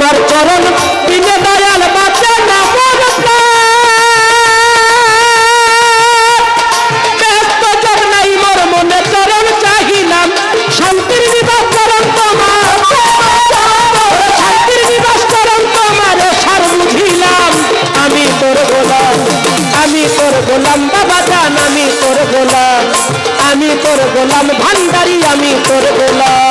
তোমার চরণ বিনে দয়াল বাঁচে না মোর ব্যস্ত জব নাই মোর মনে চরণ চাহিলাম শান্তির নিবাস চরণ তোমার শান্তির নিবাস চরণ তোমার সার বুঝিলাম আমি তোর গোলাম বাবা জান আমি তোর গোলাম ভান্ডারি আমি তোর গোলাম।